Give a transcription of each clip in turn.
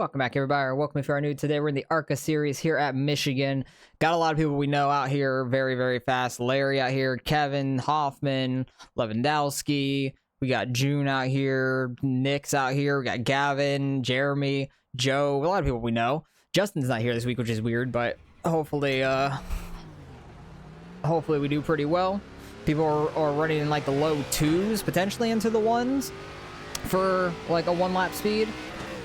Welcome back, everybody, or welcome if you are new. Today we're in the Arca series here at Michigan. Got a lot of people we know out here very, very fast. Larry out here, Kevin, Hoffman, Lewandowski. We got June out here, Nick's out here. We got Gavin, Jeremy, Joe. A lot of people we know. Justin's not here this week, which is weird, but hopefully we do pretty well. People are running in like the low twos, potentially into the ones for like a one-lap speed.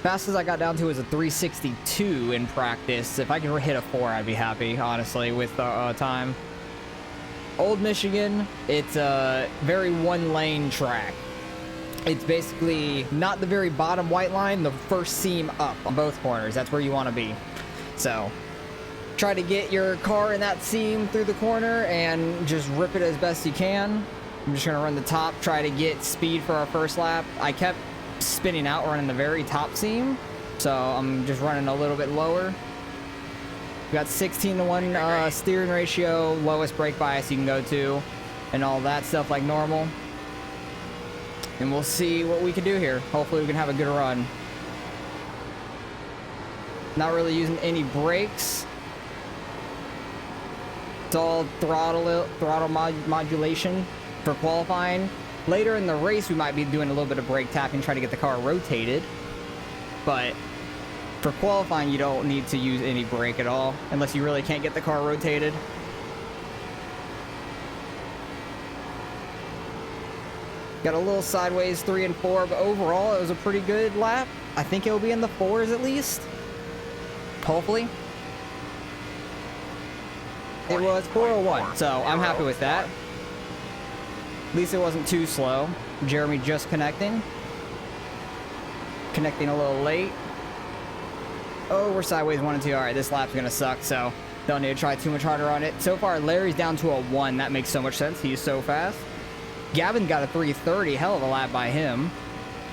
Fastest I got down to is a 362 in practice. If I can hit a 4, I'd be happy, honestly, with the time. Old Michigan, it's a very one-lane track. It's basically not the very bottom white line, the first seam up on both corners. That's where you want to be. So try to get your car in that seam through the corner and just rip it as best you can. I'm just going to run the top, try to get speed for our first lap. I kept spinning out running the very top seam, so I'm just running a little bit lower. We got 16:1 steering ratio, lowest brake bias you can go to, and all that stuff like normal. And we'll see what we can do here. Hopefully we can have a good run. Not really using any brakes. It's all throttle modulation for qualifying. Later in the race, we might be doing a little bit of brake tapping, try to get the car rotated. But for qualifying, you don't need to use any brake at all, unless you really can't get the car rotated. Got a little sideways 3 and 4, but overall, it was a pretty good lap. I think it'll be in the 4s at least. Hopefully. It was 4:01, so I'm happy with that. At least it wasn't too slow. Jeremy just connecting. Connecting a little late. Oh, we're sideways 1 and 2. All right, this lap's gonna suck, so don't need to try too much harder on it. So far, Larry's down to a 1. That makes so much sense. He's so fast. Gavin got a 3:30. Hell of a lap by him.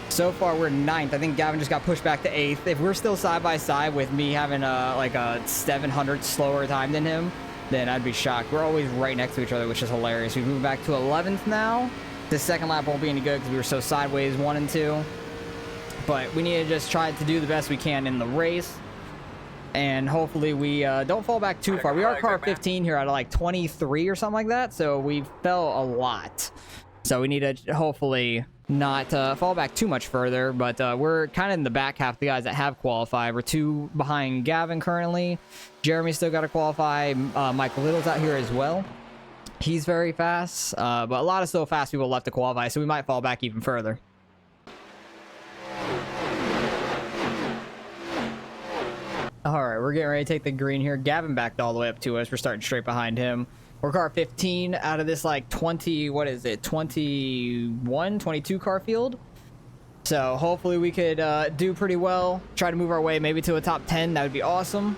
So far, we're 9th. I think Gavin just got pushed back to 8th. If we're still side by side with me having like a 700 slower time than him, then I'd be shocked. We're always right next to each other, which is hilarious. We've moved back to 11th now. This second lap won't be any good because we were so sideways 1 and 2. But we need to just try to do the best we can in the race. And hopefully we don't fall back too far. We are car 15 here out of like 23 or something like that. So we fell a lot. So we need to hopefully not fall back too much further. But we're kind of in the back half of the guys that have qualified. We're 2 behind Gavin currently. Jeremy still got to qualify. Michael Little's out here as well. He's very fast, but a lot of still fast people left to qualify, so we might fall back even further. All right, we're getting ready to take the green here. Gavin backed all the way up to us. We're starting straight behind him. We're car 15 out of this like 20, what is it, 21, 22 car field. So hopefully we could do pretty well. Try to move our way maybe to a top 10. That would be awesome.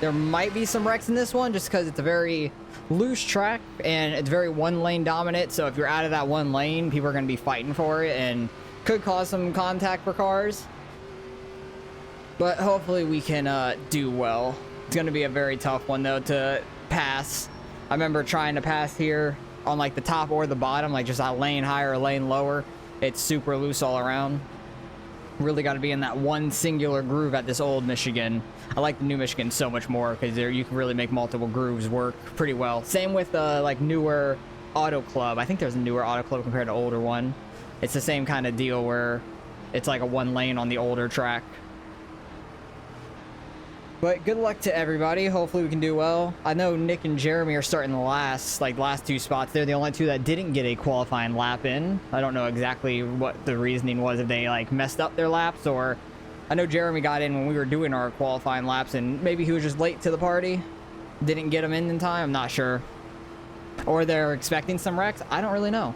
There might be some wrecks in this one just because it's a very loose track and it's very one lane dominant. So if you're out of that one lane, people are going to be fighting for it and could cause some contact for cars. But hopefully we can do well. It's going to be a very tough one though to pass. I remember trying to pass here on like the top or the bottom, like just a lane higher, a lane lower. It's super loose all around. Really got to be in that one singular groove at this old Michigan. I like the new Michigan so much more because there you can really make multiple grooves work pretty well. Same with like newer Auto Club. I think there's a newer Auto Club compared to older one. It's the same kind of deal where it's like a 1 lane on the older track. But good luck to everybody. Hopefully we can do well. I know Nick and Jeremy are starting the last 2 spots. They're the only 2 that didn't get a qualifying lap in. I don't know exactly what the reasoning was, if they like messed up their laps, or I know Jeremy got in when we were doing our qualifying laps and maybe he was just late to the party. Didn't get them in time. I'm not sure. Or they're expecting some wrecks. I don't really know.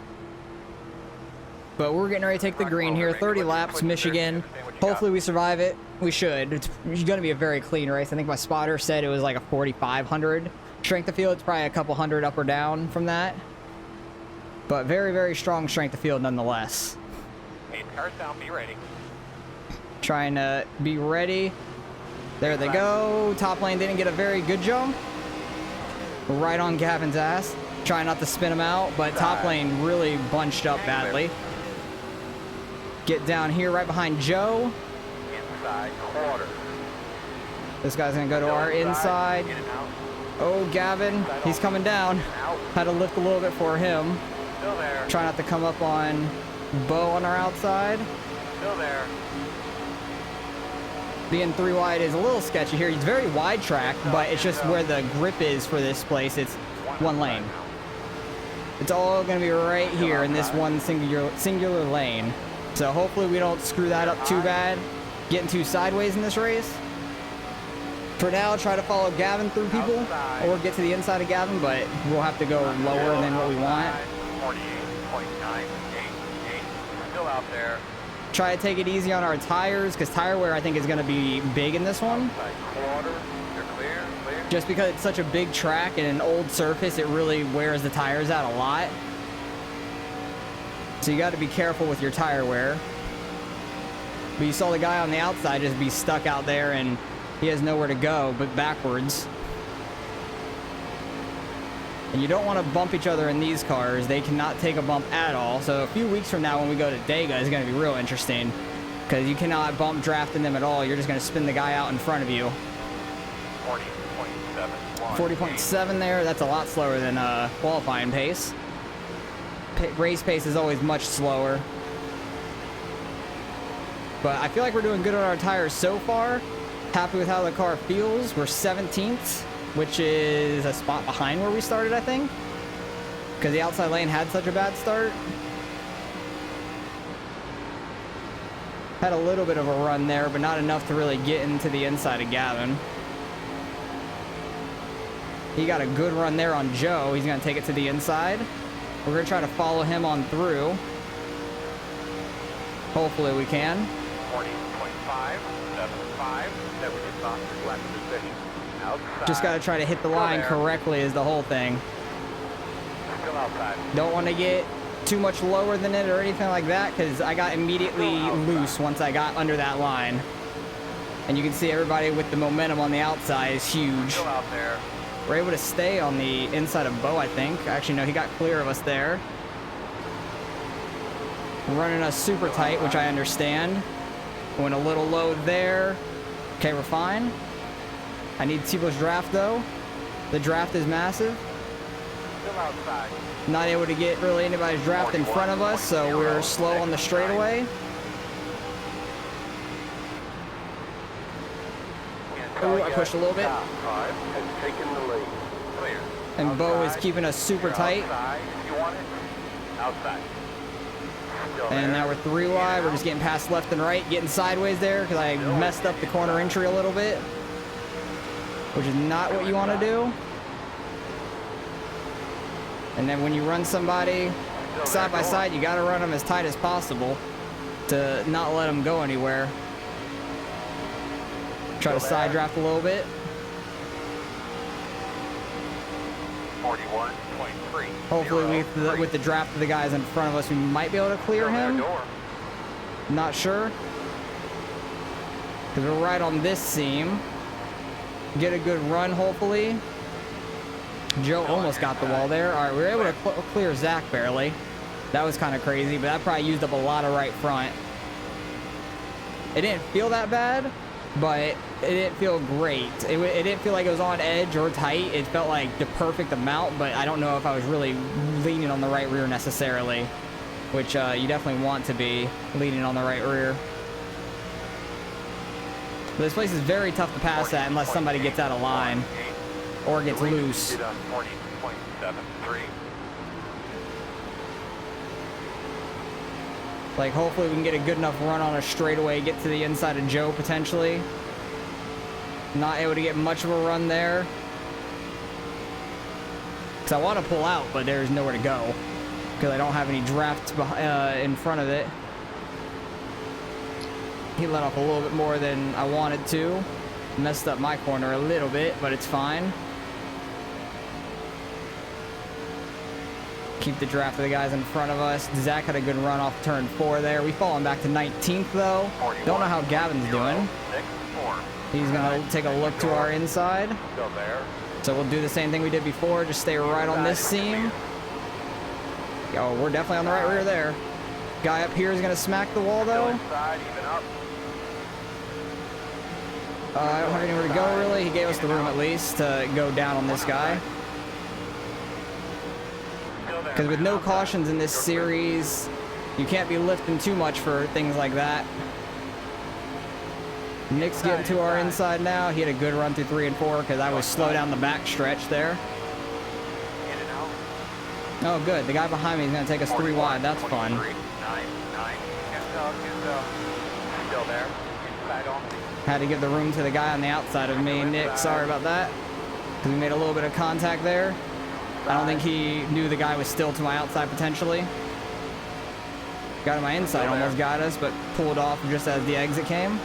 But we're getting ready to take the green here. 30 laps, Michigan. Hopefully we survive it. We should. It's going to be a very clean race. I think my spotter said it was like a 4,500 strength of field. It's probably a couple hundred up or down from that. But very, very strong strength of field nonetheless. 8 cars down, be ready. Trying to be ready. There they go. Top lane didn't get a very good jump. Right on Gavin's ass. Trying not to spin him out, but top lane really bunched up badly. Get down here right behind Joe. Inside. This guy's gonna go to our inside. In and out. Oh, Gavin, he's coming down. Out. Had to lift a little bit for him. Still there. Try not to come up on Bo on our outside. Still there. Being 3 wide is a little sketchy here. He's very wide track, but it's just where the grip is for this place. It's one lane. It's all going to be right here in this one singular lane. So hopefully we don't screw that up too bad, getting too sideways in this race. For now, try to follow Gavin through people or get to the inside of Gavin, but we'll have to go lower than what we want. 48.988. Still out there. Try to take it easy on our tires, because tire wear I think is going to be big in this one. Quarter. You're clear. Clear. Just because it's such a big track and an old surface, it really wears the tires out a lot. So you got to be careful with your tire wear. But you saw the guy on the outside just be stuck out there, and he has nowhere to go but backwards. And you don't want to bump each other in these cars. They cannot take a bump at all. So a few weeks from now when we go to Dega, it's going to be real interesting, because you cannot bump draft in them at all. You're just going to spin the guy out in front of you. 40.7. 40.7 there. That's a lot slower than qualifying pace. Race pace is always much slower. But I feel like we're doing good on our tires so far. Happy with how the car feels. We're 17th, which is a spot behind where we started, I think, because the outside lane had such a bad start. Had a little bit of a run there, but not enough to really get into the inside of Gavin. He got a good run there on Joe. He's going to take it to the inside. We're going to try to follow him on through. Hopefully we can. 40.575. That we just lost the left position. Outside. Just got to try to hit the line correctly is the whole thing. Still outside. Don't want to get too much lower than it or anything like that, because I got immediately loose once I got under that line. And you can see everybody with the momentum on the outside is huge. Still out there. We're able to stay on the inside of Bo, I think. Actually, no, he got clear of us there. Running us super tight, which I understand. Went a little low there. Okay, we're fine. I need Tebow's draft, though. The draft is massive. Still outside. Not able to get really anybody's draft in front of us, so we're slow on the straightaway. Ooh, I pushed a little bit. Five has taken the lead. Clear. And Bo is Outside. keeping us super tight. Outside if you want it. Outside. Still And there. now we're 3 wide. We're just getting past left and right, getting sideways there because I messed up the corner entry a little bit, which is not what you want to do. And then when you run somebody side by side, you got to run them as tight as possible to not let them go anywhere. Try to side draft a little bit. 41.3. Hopefully with the draft of the guys in front of us, we might be able to clear him. Not sure. Because we're right on this seam. Get a good run, hopefully. Joe almost got the wall there. All right, we were able to clear Zach barely. That was kind of crazy, but that probably used up a lot of right front. It didn't feel that bad, but it didn't feel great. It didn't feel like it was on edge or tight. It felt like the perfect amount, but I don't know if I was really leaning on the right rear necessarily, which you definitely want to be leaning on the right rear. But this place is very tough to pass at unless somebody gets out of line or gets loose. 40.73. Like, hopefully we can get a good enough run on a straightaway, get to the inside of Joe potentially. Not able to get much of a run there. Because I want to pull out, but there's nowhere to go. Because I don't have any draft in front of it. He let off a little bit more than I wanted to. Messed up my corner a little bit, but it's fine. Keep the draft of the guys in front of us. Zach had a good run off turn 4 there. We've fallen back to 19th though. Don't know how Gavin's doing. He's gonna take a look to our inside. Still there. So we'll do the same thing we did before. Just stay right on this seam. Oh, we're definitely on the right rear there. Guy up here is gonna smack the wall though. Inside, even up. I don't have anywhere to go, really. He gave us the room, at least, to go down on this guy. Because with no cautions in this series, you can't be lifting too much for things like that. Nick's getting to our inside now. He had a good run through 3 and 4 because I was slow down the back stretch there. Oh, good. The guy behind me is going to take us 3 wide. That's fun. Had to give the room to the guy on the outside of me. Nick, sorry about that. Because we made a little bit of contact there. I don't think he knew the guy was still to my outside potentially. Got to my inside, almost got us, but pulled off just as the exit came.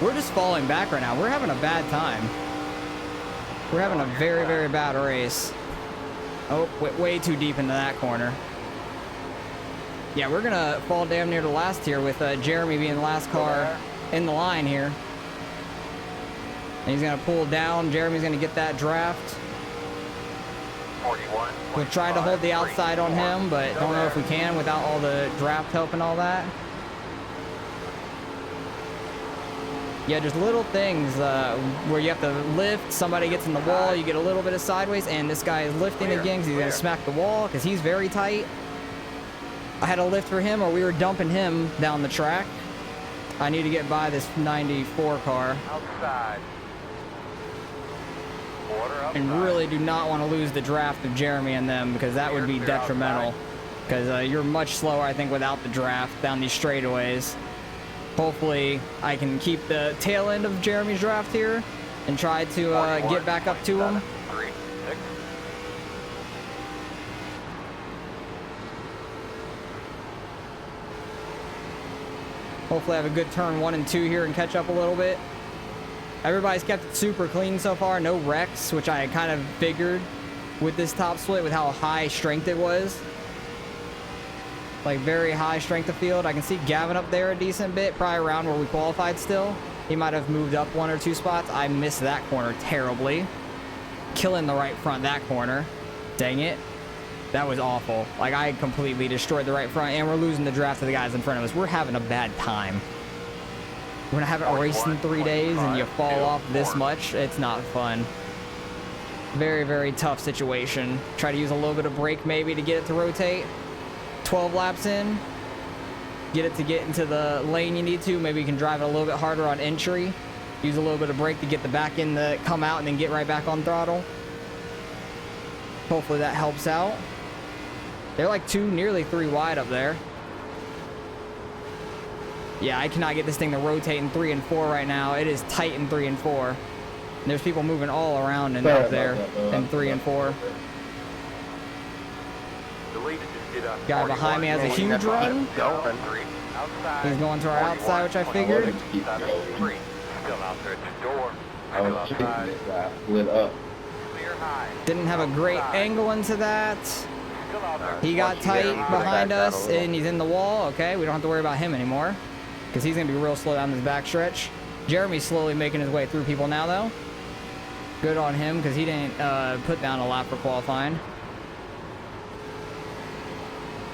We're just falling back right now. We're having a bad time. We're having a very, very bad race. Oh, way too deep into that corner. Yeah, we're going to fall damn near the last here with Jeremy being the last car in the line here. And he's going to pull down. Jeremy's going to get that draft. 41. We'll try to hold the outside on him, but don't know if we can without all the draft help and all that. Yeah, just little things where you have to lift, somebody gets in the wall, you get a little bit of sideways, and this guy is lifting again because he's going to smack the wall because he's very tight. I had to lift for him or we were dumping him down the track. I need to get by this 94 car. Outside. And really do not want to lose the draft of Jeremy and them because that would be detrimental. Because you're much slower, I think, without the draft down these straightaways. Hopefully, I can keep the tail end of Jeremy's draft here and try to get back up to him. Hopefully, I have a good turn 1 and 2 here and catch up a little bit. Everybody's kept it super clean so far. No wrecks, which I kind of figured with this top split with how high strength it was. Like very high strength of field. I can see Gavin up there a decent bit, probably around where we qualified still. He might have moved up 1 or 2 spots. I missed that corner terribly. Killing the right front that corner. Dang it. That was awful. Like I completely destroyed the right front and we're losing the draft to the guys in front of us. We're having a bad time. When I haven't raced in 3 days and you fall off this much, it's not fun. Very, very tough situation. Try to use a little bit of brake maybe to get it to rotate. 12 laps in. Get it to get into the lane you need to. Maybe you can drive it a little bit harder on entry. Use a little bit of brake to get the back end to come out and then get right back on throttle. Hopefully that helps out. They're like 2, nearly 3 wide up there. Yeah, I cannot get this thing to rotate in 3 and 4 right now. It is tight in 3 and 4. And there's people moving all around and up there in 3 and 4. Guy behind me has a huge run. He's going to our outside, which I figured. Didn't have a great angle into that. He got tight behind us and he's in the wall. Okay, we don't have to worry about him anymore because he's going to be real slow down this backstretch. Jeremy's slowly making his way through people now, though. Good on him because he didn't put down a lap for qualifying.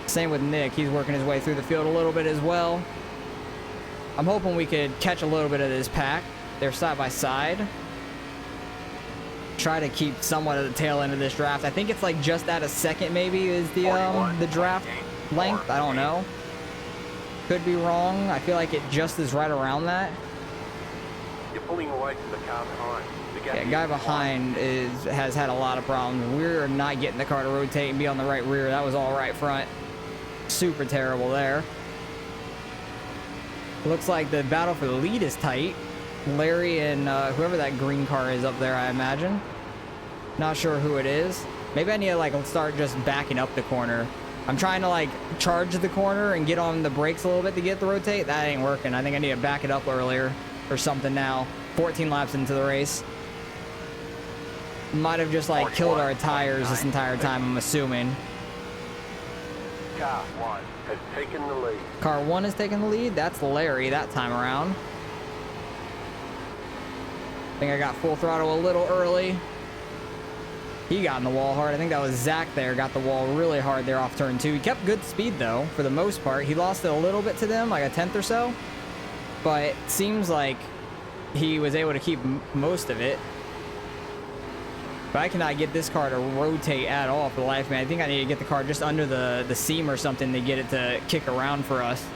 Same with Nick. He's working his way through the field a little bit as well. I'm hoping we could catch a little bit of this pack. They're side by side. Try to keep somewhat of the tail end of this draft. I think it's like just at a second maybe is the draft length. I don't know. Could be wrong. I feel like it just is right around that. You're pulling away from the car behind. Yeah, guy behind has had a lot of problems. We're not getting the car to rotate and be on the right rear. That was all right front. Super terrible there. Looks like the battle for the lead is tight. Larry and whoever that green car is up there, I imagine. Not sure who it is. Maybe I need to like start just backing up the corner. I'm trying to like charge the corner and get on the brakes a little bit to get the rotate. That ain't working. I think I need to back it up earlier or something now. 14 laps into the race. Might have just like killed our tires this entire time, I'm assuming. Car 1 has taken the lead. Car 1 has taken the lead. That's Larry that time around. I think I got full throttle a little early. He got in the wall hard. I think that was Zach there. Got the wall really hard there off turn 2. He kept good speed though, for the most part. He lost it a little bit to them, like a 10th or so. But it seems like he was able to keep most of it. But I cannot get this car to rotate at all for the life of me. I think I need to get the car just under the seam or something to get it to kick around for us.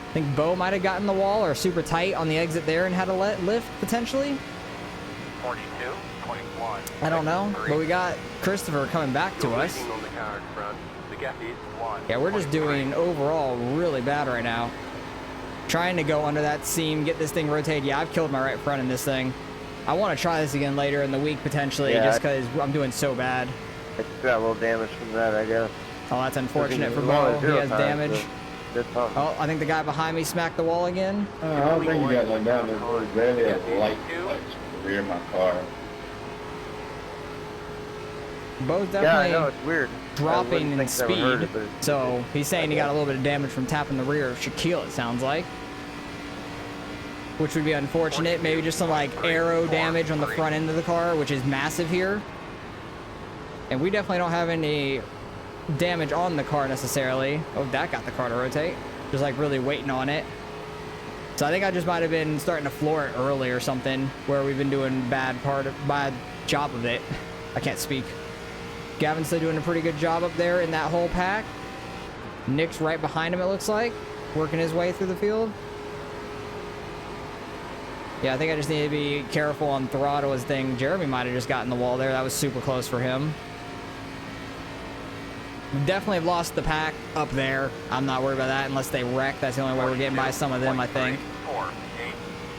I think Bo might have gotten the wall or super tight on the exit there and had to lift potentially. 42, 21. I don't know, but we got Christopher coming back to us. On the car in front. The gap is 1. Yeah, we're just doing overall really bad right now. Trying to go under that seam, get this thing rotated. Yeah, I've killed my right front in this thing. I want to try this again later in the week potentially, just because I'm doing so bad. I just got a little damage from that, I guess. Oh, that's unfortunate for Bo. He has damage. That's something. Oh, I think the guy behind me smacked the wall again. I don't think you got no damage. It was barely a light touch in the rear of my car. Bo's Yeah, I know, definitely it's weird. dropping in I wouldn't think I would hurt speed. it, but So he's saying he got a little bit of damage from tapping the rear of Shaquille, it sounds like. Which would be unfortunate. Maybe just some like aero damage on the front end of the car, which is massive here. And we definitely don't have any damage on the car necessarily. Oh, that got the car to rotate. Just like really waiting on it. So I think I just might have been starting to floor it early or something, where we've been doing bad job of it. I can't speak. Gavin's still doing a pretty good job up there in that whole pack. Nick's right behind him, it looks like, working his way through the field. Yeah, I think I just need to be careful on throttle as thing. Jeremy might have just gotten the wall there. That was super close for him. Definitely lost the pack up there. I'm not worried about that unless they wreck. That's the only way we're getting by some of them, I think.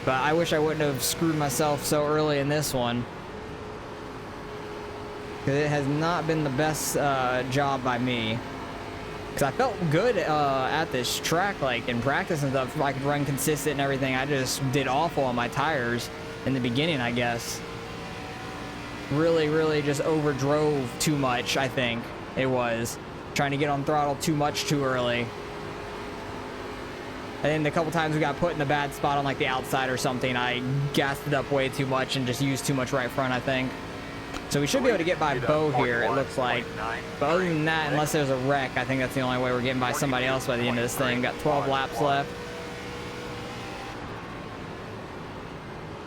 But I wish I wouldn't have screwed myself so early in this one. Because it has not been the best job by me. Because I felt good at this track, like in practice and stuff. I could run consistent and everything. I just did awful on my tires in the beginning, I guess. Really just overdrove too much, I think it was. Trying to get on throttle too much too early. And then the couple times we got put in the bad spot on like the outside or something, I gassed it up way too much and just used too much right front, I think. So we should be able to get by Bo here, it looks like. But other than that, unless there's a wreck, I think that's the only way we're getting by somebody else by the end of this thing. Got 12 laps left.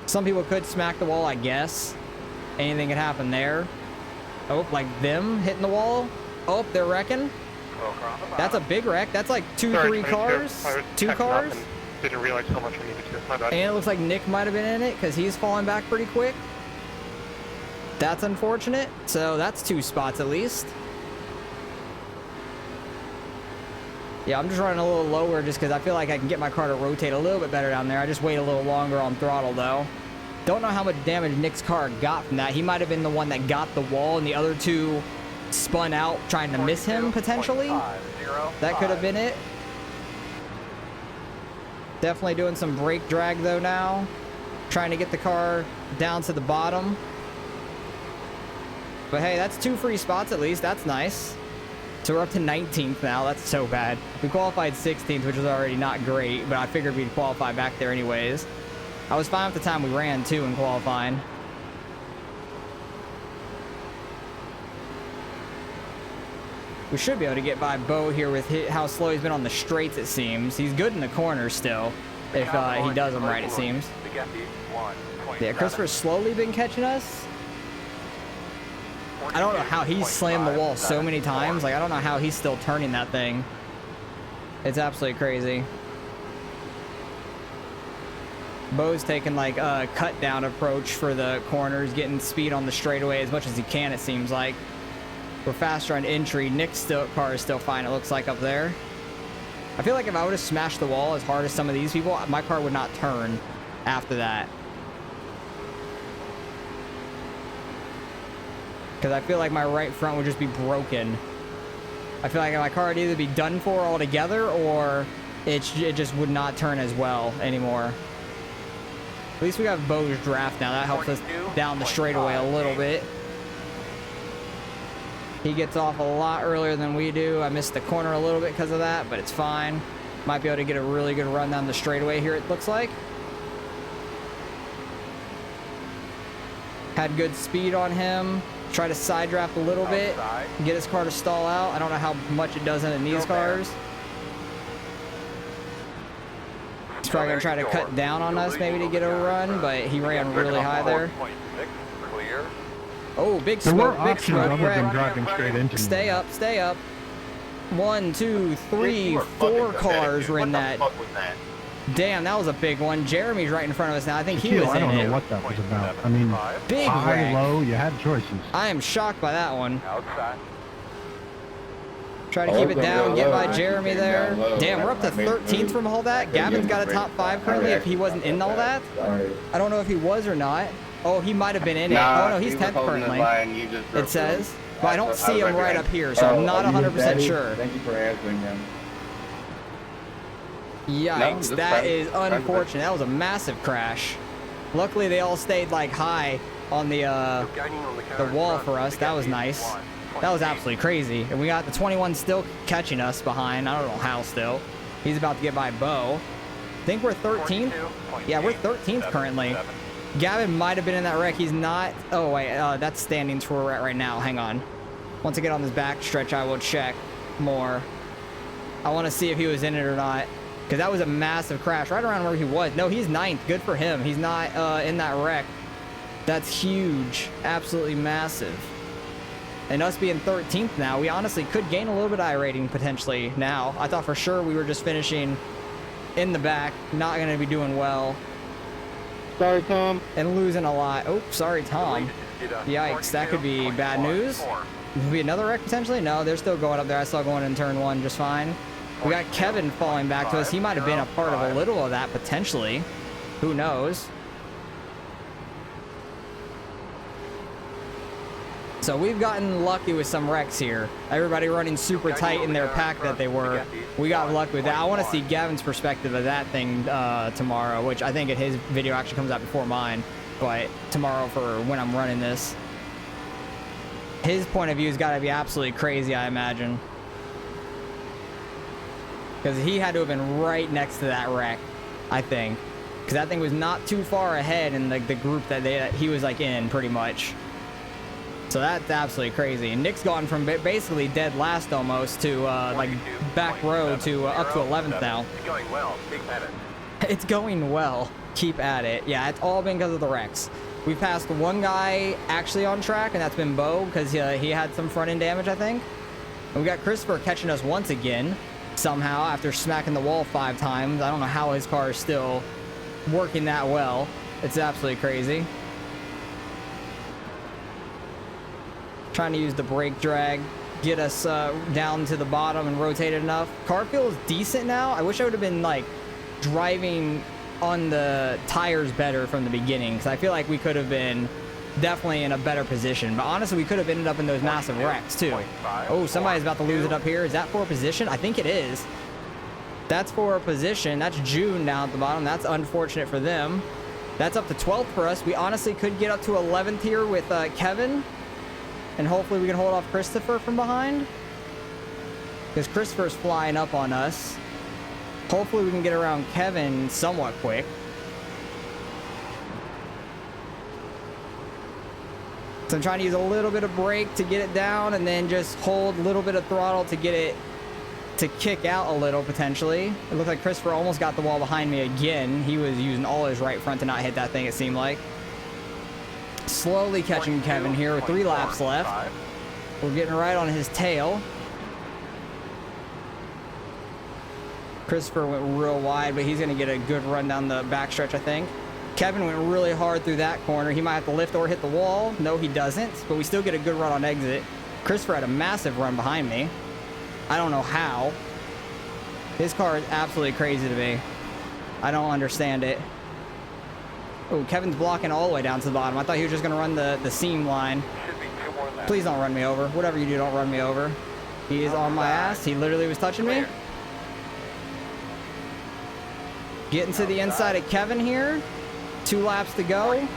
Some people could smack the wall, I guess. Anything could happen there. Oh, like them hitting the wall. Oh, they're wrecking. That's a big wreck. That's like three cars. Two cars. Didn't realize how much I needed to. My bad. And it looks like Nick might have been in it because he's falling back pretty quick. That's unfortunate. So that's 2 spots at least. Yeah, I'm just running a little lower just because I feel like I can get my car to rotate a little bit better down there. I just wait a little longer on throttle though. Don't know how much damage Nick's car got from that. He might have been the one that got the wall and the other 2 spun out trying to miss him potentially. That could have been it. Definitely doing some brake drag though now. Trying to get the car down to the bottom. But hey, that's 2 free spots at least. That's nice. So we're up to 19th now. That's so bad. We qualified 16th, which was already not great, but I figured we'd qualify back there anyways. I was fine with the time we ran too in qualifying. We should be able to get by Bo here with how slow he's been on the straights, it seems. He's good in the corners still, if he does them right, it seems. Yeah, Christopher's slowly been catching us. I don't know how he's slammed the wall so many times. Like, I don't know how he's still turning that thing. It's absolutely crazy. Bo's taking like a cut down approach for the corners, getting speed on the straightaway as much as he can, it seems like. We're faster on entry. Nick's car is still fine, it looks like, up there. I feel like if I would have smashed the wall as hard as some of these people, my car would not turn after that. Because I feel like my right front would just be broken. I feel like my car would either be done for altogether or it just would not turn as well anymore. At least we got Bo's draft now. That helps us down the straightaway a little bit. He gets off a lot earlier than we do. I missed the corner a little bit because of that, but it's fine. Might be able to get a really good run down the straightaway here, it looks like. Had good speed on him. Try to side draft a little bit. Get his car to stall out. I don't know how much it does in these cars. probably gonna try to cut down on us maybe to get a run, but he ran really high there. Clear. Oh, big There were smoke, big options smoke. other than Red. driving straight into me. Stay up, stay up. 1, 2, 3, 4 cars were in that. Damn, that was a big one. Jeremy's right in front of us now. I think he was I in don't know it. what that was about. I mean, Big high, wreck. low, you had choices. I am shocked by that one. Outside. Try to keep it down, get by Jeremy there. Damn, we're up to 13th from all that. Gavin's got a top 5 currently if he wasn't in all that. I don't know if he was or not. Oh, he might have been in it. Oh no, he's 10th currently. It says. But I don't see him right up here, so I'm not 100% sure. Thank you for answering him. Yikes, that is unfortunate. That was a massive crash. Luckily, they all stayed like high on the wall for us. That was nice. That was absolutely crazy. And we got the 21 still catching us behind. I don't know how still. He's about to get by Bo. I think we're 13th. Yeah, we're 13th currently. Gavin might have been in that wreck. He's not. Oh, wait. That's standings where we're at right now. Hang on. Once I get on this back stretch, I will check more. I want to see if he was in it or not. Because that was a massive crash right around where he was. No, he's 9th. Good for him. He's not in that wreck. That's huge. Absolutely massive. And us being 13th now, we honestly could gain a little bit of iRating potentially now. I thought for sure we were just finishing in the back, not going to be doing well. Sorry, Tom. And losing a lot. Oh, sorry, Tom. Yikes, that could be bad news. Could be another wreck potentially? No, they're still going up there. I saw going in turn 1 just fine. We got Kevin falling back to us. He might have been a part of a little of that potentially. Who knows? So we've gotten lucky with some wrecks here. Everybody running super tight in their pack that they were. We got lucky with that. I want to see Gavin's perspective of that thing tomorrow, which I think his video actually comes out before mine. But tomorrow for when I'm running this. His point of view has got to be absolutely crazy, I imagine. Because he had to have been right next to that wreck, I think. Because that thing was not too far ahead in the group that he was like in, pretty much. So that's absolutely crazy. And Nick's gone from basically dead last almost to like back row to up to 11th now. It's going well. Keep at it. It's going well. Keep at it. Yeah, it's all been because of the wrecks. We passed one guy actually on track, and that's been Bo, because he had some front end damage, I think. And we got Christopher catching us once again, somehow, after smacking the wall 5 times. I don't know how his car is still working that well. It's absolutely crazy. Trying to use the brake drag, get us down to the bottom and rotate it enough. Car feels decent now. I wish I would have been like driving on the tires better from the beginning, because I feel like we could have been definitely in a better position. But honestly, we could have ended up in those massive wrecks too. Oh, somebody's about to lose it up here. Is that for a position? I think it is. That's for a position. That's June down at the bottom. That's unfortunate for them. That's up to 12th for us. We honestly could get up to 11th here with Kevin. And hopefully we can hold off Christopher from behind. Because Christopher's flying up on us. Hopefully we can get around Kevin somewhat quick. So I'm trying to use a little bit of brake to get it down, and then just hold a little bit of throttle to get it to kick out a little potentially. It looked like Christopher almost got the wall behind me again. He was using all his right front to not hit that thing, it seemed like. Slowly catching Kevin here with 3 laps left. We're getting right on his tail. Christopher went real wide, but he's going to get a good run down the backstretch, I think. Kevin went really hard through that corner. He might have to lift or hit the wall. No, he doesn't, but we still get a good run on exit. Christopher had a massive run behind me. I don't know how. His car is absolutely crazy to me. I don't understand it. Oh, Kevin's blocking all the way down to the bottom. I thought he was just going to run the seam line. Please don't run me over. Whatever you do, don't run me over. He is on my ass. He literally was touching me. Getting to the inside of Kevin here. 2 laps to go.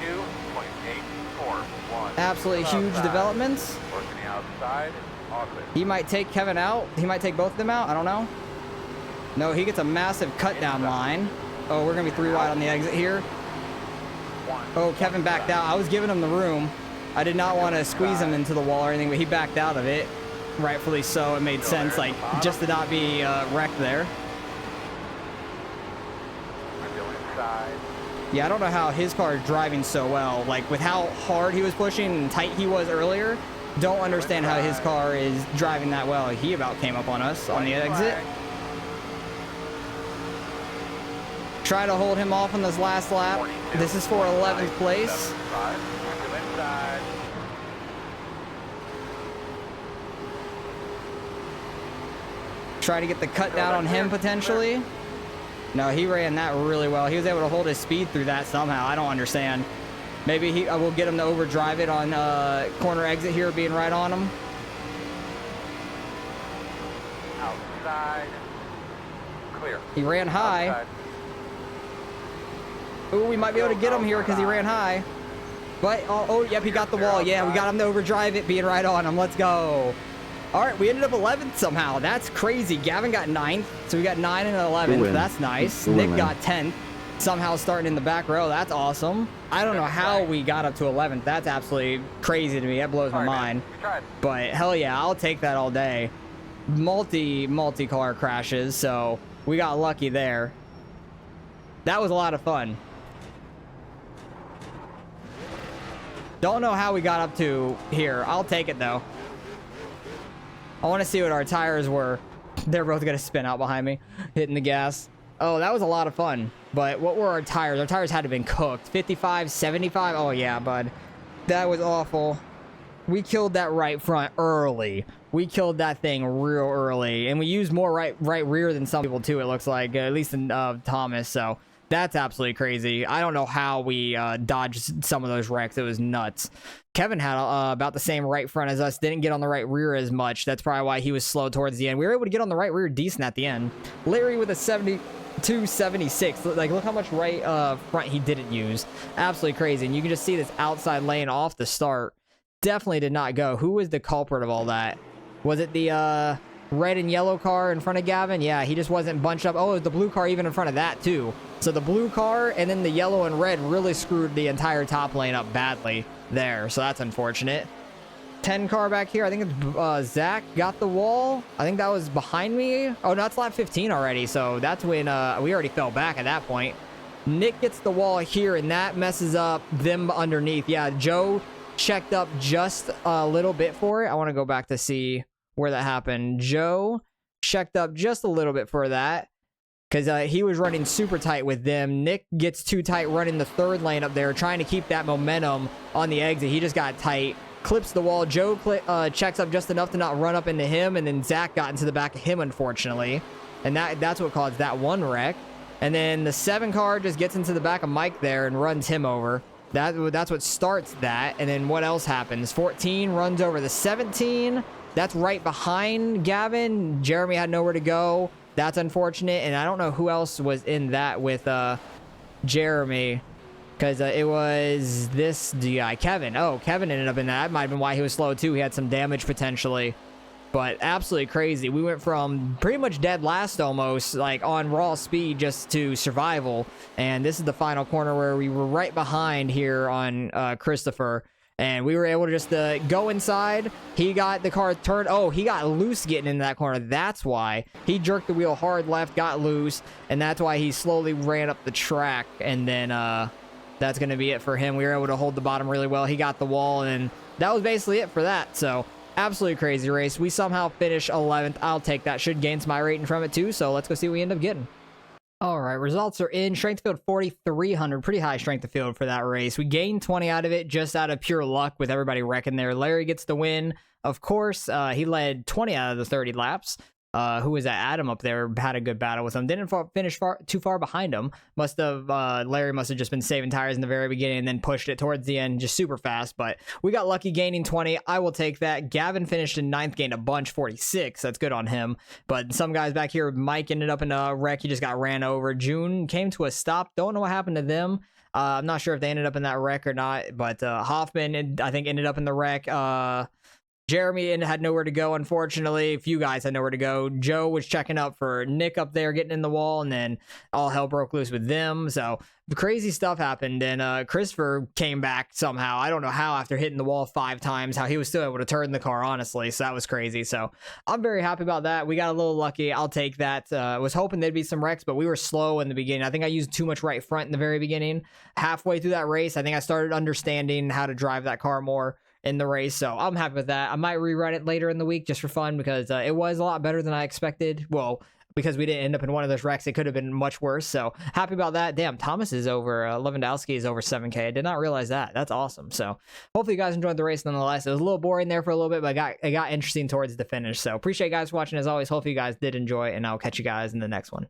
Absolutely huge developments. He might take Kevin out. He might take both of them out. I don't know. No, he gets a massive cut down line. Oh, we're going to be 3 wide on the exit here. Oh, Kevin backed out. I was giving him the room. I did not want to squeeze him into the wall or anything, but he backed out of it. Rightfully so. It made sense, like, just to not be wrecked there. Yeah, I don't know how his car is driving so well. Like, with how hard he was pushing and tight he was earlier, don't understand how his car is driving that well. He about came up on us on the exit. Try to hold him off on this last lap. This is for 11th place. Try to get the cut down on him potentially. No, he ran that really well. He was able to hold his speed through that somehow. I don't understand. Maybe I will get him to overdrive it on corner exit here, being right on him. Outside. Clear. He ran high. Outside. Ooh, we might be able to get him here because he ran high. But, oh, yep, he got the wall. Yeah, we got him to overdrive it, being right on him. Let's go. All right, we ended up 11th somehow. That's crazy. Gavin got 9th, so we got 9 and 11th. That's nice. Nick got 10th, somehow starting in the back row. That's awesome. I don't know how we got up to 11th. That's absolutely crazy to me. That blows my mind. But hell yeah, I'll take that all day. Multi-car crashes, so we got lucky there. That was a lot of fun. Don't know how we got up to here. I'll take it though. I want to see what our tires were. They're both going to spin out behind me, hitting the gas. Oh, that was a lot of fun. But what were our tires? Our tires had to have been cooked. 55, 75. Oh, yeah, bud. That was awful. We killed that right front early. We killed that thing real early. And we used more right rear than some people, too, it looks like. At least in Thomas. So that's absolutely crazy. I don't know how we dodged some of those wrecks. It was nuts. Kevin had about the same right front as us, didn't get on the right rear as much. That's probably why he was slow towards the end. We were able to get on the right rear decent at the end. Larry with a 72, 76. Like, look how much right front he didn't use. Absolutely crazy. And you can just see this outside lane off the start. Definitely did not go. Who was the culprit of all that? Was it the red and yellow car in front of Gavin? Yeah, he just wasn't bunched up. Oh, the blue car even in front of that, too. So the blue car and then the yellow and red really screwed the entire top lane up badly there. So that's unfortunate. 10 car back here. I think it's Zach got the wall. I think that was behind me. Oh, no, that's lap 15 already. So that's when we already fell back at that point. Nick gets the wall here, and that messes up them underneath. Yeah, Joe checked up just a little bit for it. I want to go back to see where that happened. Joe checked up just a little bit for that because he was running super tight with them. Nick gets too tight running the third lane up there, trying to keep that momentum on the exit. He just got tight, clips the wall. Joe checks up just enough to not run up into him, and then Zach got into the back of him, unfortunately. And that's what caused that one wreck. And then the 7 car just gets into the back of Mike there and runs him over. That's what starts that. And then what else happens? 14 runs over the 17. That's right behind Gavin. Jeremy had nowhere to go. That's unfortunate. And I don't know who else was in that with Jeremy. Because it was this guy, Kevin. Oh, Kevin ended up in that. That might have been why he was slow, too. He had some damage, potentially. But absolutely crazy. We went from pretty much dead last almost, like on raw speed, just to survival. And this is the final corner where we were right behind here on Christopher. And we were able to just go inside. He got the car turned. Oh, he got loose getting in that corner. That's why. He jerked the wheel hard left, got loose. And that's why he slowly ran up the track. And then that's going to be it for him. We were able to hold the bottom really well. He got the wall. And that was basically it for that. So absolutely crazy race. We somehow finished 11th. I'll take that. Should gain some rating from it too. So let's go see what we end up getting. All right, results are in. Strength of field 4,300. Pretty high strength of field for that race. We gained 20 out of it just out of pure luck with everybody wrecking there. Larry gets the win. Of course, he led 20 out of the 30 laps. Who was that? Adam up there had a good battle with him. Didn't finish too far behind him. Larry must have just been saving tires in the very beginning and then pushed it towards the end just super fast. But we got lucky gaining 20. I will take that. Gavin finished in 9th, gained a bunch, 46. That's good on him. But some guys back here, Mike ended up in a wreck. He just got ran over. June came to a stop. Don't know what happened to them. I'm not sure if they ended up in that wreck or not. But Hoffman, I think, ended up in the wreck. Jeremy had nowhere to go, unfortunately. A few guys had nowhere to go. Joe was checking up for Nick up there getting in the wall, and then all hell broke loose with them. So crazy stuff happened, and Christopher came back somehow. I don't know how, after hitting the wall 5 times, how he was still able to turn the car, honestly. So that was crazy. So I'm very happy about that. We got a little lucky. I'll take that. Was hoping there'd be some wrecks, but we were slow in the beginning. I think I used too much right front in the very beginning. Halfway through that race, I think I started understanding how to drive that car more in the race, so I'm happy with that. I might rerun it later in the week just for fun, because it was a lot better than I expected. Well, because we didn't end up in one of those wrecks, it could have been much worse. So happy about that. Damn, Thomas is over, Lewandowski is over 7K. I did not realize that. That's awesome. So hopefully you guys enjoyed the race nonetheless. It was a little boring there for a little bit, but it got interesting towards the finish. So appreciate you guys watching as always. Hopefully you guys did enjoy, and I'll catch you guys in the next one.